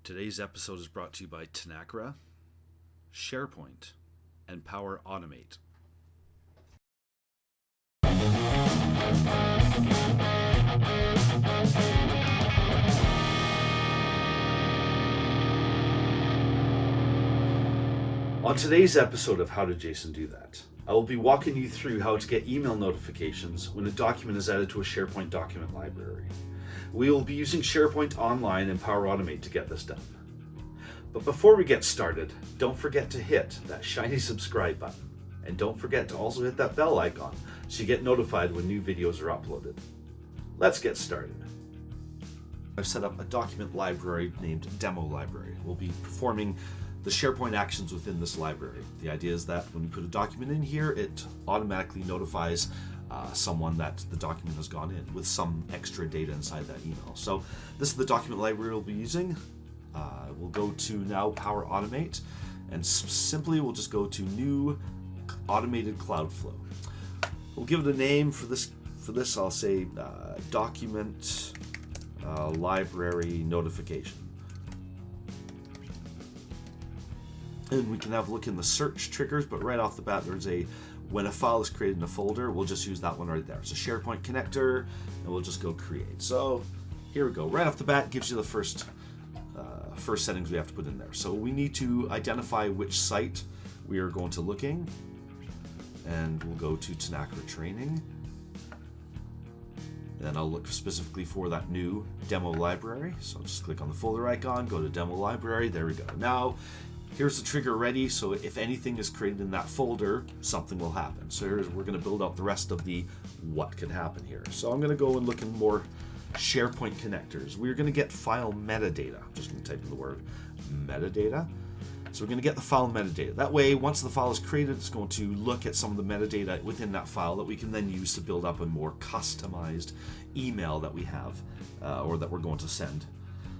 Today's episode is brought to you by Tenacra, SharePoint, and Power Automate. On today's episode of How Did Jason Do That, I will be walking you through how to get email notifications when a document is added to a SharePoint Document Library. We will be using SharePoint Online and Power Automate to get this done. But before we get started, don't forget to hit that shiny subscribe button. And don't forget to also hit that bell icon so you get notified when new videos are uploaded. Let's get started. I've set up a document library named Demo Library. We'll be performing the SharePoint actions within this library. The idea is that when you put a document in here, it automatically notifies someone that the document has gone in with some extra data inside that email. So this is the document library we'll be using. We'll go to now Power Automate, and simply we'll just go to New Automated Cloud Flow. We'll give it a name for this. I'll say Document Library Notification. And we can have a look in the search triggers, but right off the bat, there's when a file is created in a folder, we'll just use that one right there. It's a SharePoint connector, and we'll just go create. So here we go. Right off the bat, gives you the first settings we have to put in there. So we need to identify which site we are going to looking, and we'll go to Tenacra Training. Then I'll look specifically for that new demo library. So I'll just click on the folder icon, go to demo library. There we go. Now, here's the trigger ready, so if anything is created in that folder, something will happen. So we're going to build out the rest of the what could happen here. So I'm going to go and look in more SharePoint connectors. We're going to get file metadata. I'm just going to type in the word metadata. So we're going to get the file metadata. That way, once the file is created, it's going to look at some of the metadata within that file that we can then use to build up a more customized email that we have or that we're going to send.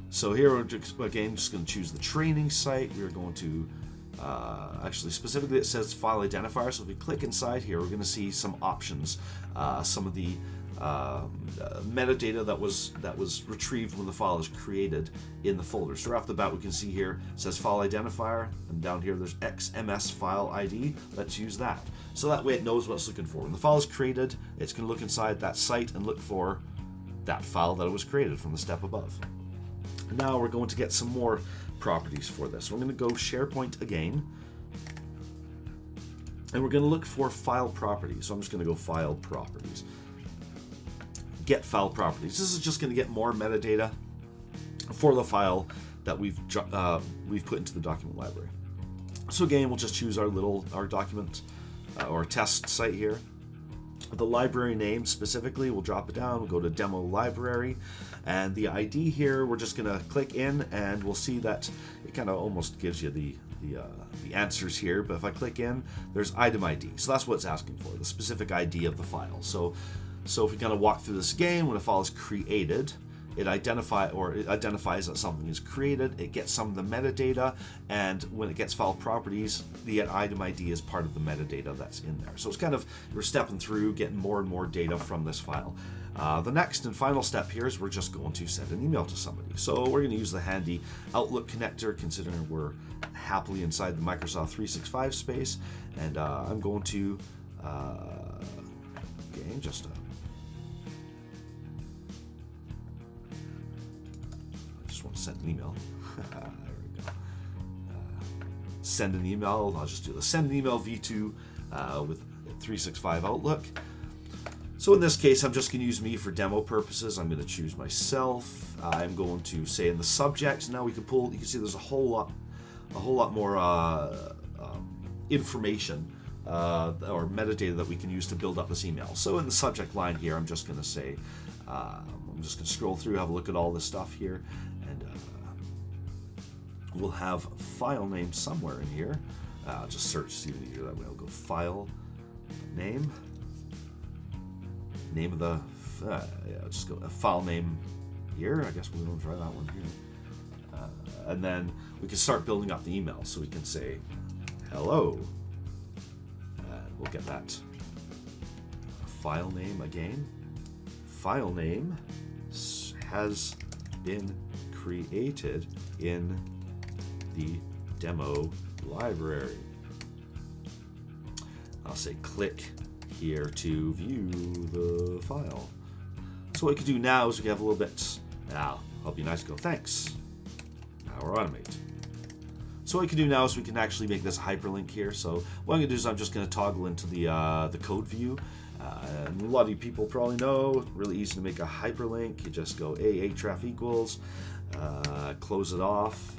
So here, we're just going to choose the training site. We're going to, actually specifically it says file identifier. So if we click inside here, we're going to see some options, some of the metadata that was retrieved when the file is created in the folder. So right off the bat, we can see here it says file identifier, and down here there's XMS file ID. Let's use that. So that way it knows what it's looking for. When the file is created, it's going to look inside that site and look for that file that it was created from the step above. Now we're going to get some more properties for this. We're going to go SharePoint again, and we're going to look for file properties. So I'm just going to go file properties. Get file properties. This is just going to get more metadata for the file that we've put into the document library. So again, we'll just choose our document or test site here. The library name specifically, we'll drop it down, we'll go to demo library, and the ID here, we're just going to click in, and we'll see that it kind of almost gives you the answers here, but if I click in, there's item ID. So that's what it's asking for, the specific ID of the file. So if we kind of walk through this again, when a file is created, it identifies that something is created, it gets some of the metadata, and when it gets file properties, the item ID is part of the metadata that's in there. So it's kind of, we're stepping through, getting more and more data from this file. The next and final step here is we're just going to send an email to somebody. So we're going to use the handy Outlook connector, considering we're happily inside the Microsoft 365 space, and I'm going to, again, just want to send an email. There we go. Send an email. I'll just do the send an email v2 with 365 Outlook. So in this case, I'm just going to use me for demo purposes. I'm going to choose myself. I'm going to say in the subject. Now we can pull. You can see there's a whole lot more information or metadata that we can use to build up this email. So in the subject line here, I'm just going to say. I'm just going to scroll through, have a look at all this stuff here, and we'll have file name somewhere in here. Just search Steven here, that way I'll go file name of the, just go file name here. I guess we're going to try that one here. And then we can start building up the email. So we can say hello, and we'll get that file name again. File name has been created in the demo library. I'll say click here to view the file. So what we can do now is we can have a little bit, I'll be nice and go, thanks, Power Automate. So what we can do now is we can actually make this hyperlink here. So what I'm going to do is I'm just going to toggle into the code view. And a lot of you people probably know, really easy to make a hyperlink. You just go href equals, close it off,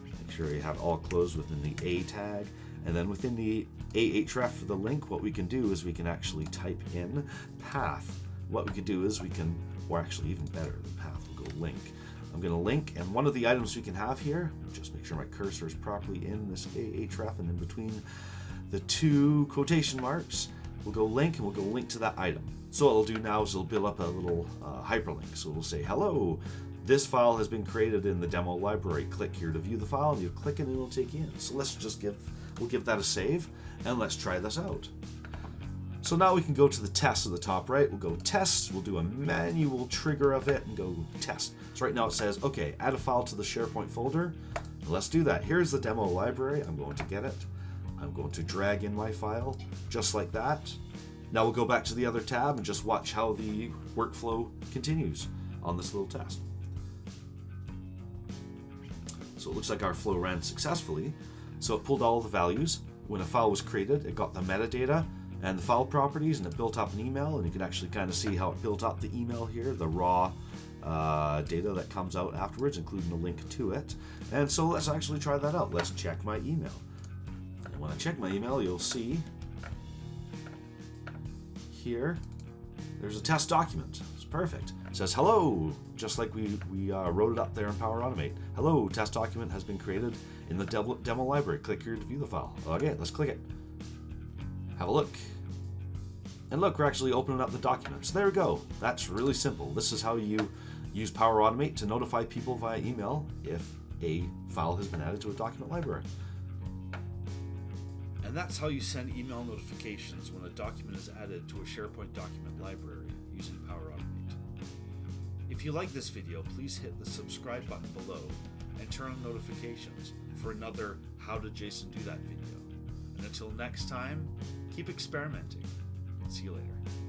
make sure you have all closed within the A tag. And then within the ahref for the link, what we can do is we can actually type in path. What we could do is we can, or actually even better than path, we'll go link. I'm going to link, and one of the items we can have here, just make sure my cursor is properly in this ahref and in between the two quotation marks, we'll go link, and we'll go link to that item. So what it'll do now is it'll build up a little hyperlink. So we'll say, hello, this file has been created in the demo library. Click here to view the file, and you click it and it'll take you in. So let's just we'll give that a save, and let's try this out. So now we can go to the test at the top right. We'll go test, we'll do a manual trigger of it and go test. So right now it says, okay, add a file to the SharePoint folder. Let's do that. Here's the demo library. I'm going to get it. I'm going to drag in my file just like that. Now we'll go back to the other tab and just watch how the workflow continues on this little test. So it looks like our flow ran successfully. So it pulled all the values. When a file was created, it got the metadata and the file properties, and it built up an email, and you can actually kind of see how it built up the email here, the raw data that comes out afterwards, including a link to it. And so let's actually try that out. Let's check my email. And when I check my email, you'll see here, there's a test document. It's perfect. It says, hello, just like we wrote it up there in Power Automate. Hello, test document has been created in the demo library. Click here to view the file. Okay, let's click it. Have a look. And look, we're actually opening up the document. So there we go. That's really simple. This is how you use Power Automate to notify people via email if a file has been added to a document library. And that's how you send email notifications when a document is added to a SharePoint Document Library using Power Automate. If you like this video, please hit the subscribe button below and turn on notifications for another How Did Jason Do That video. And until next time, keep experimenting. See you later.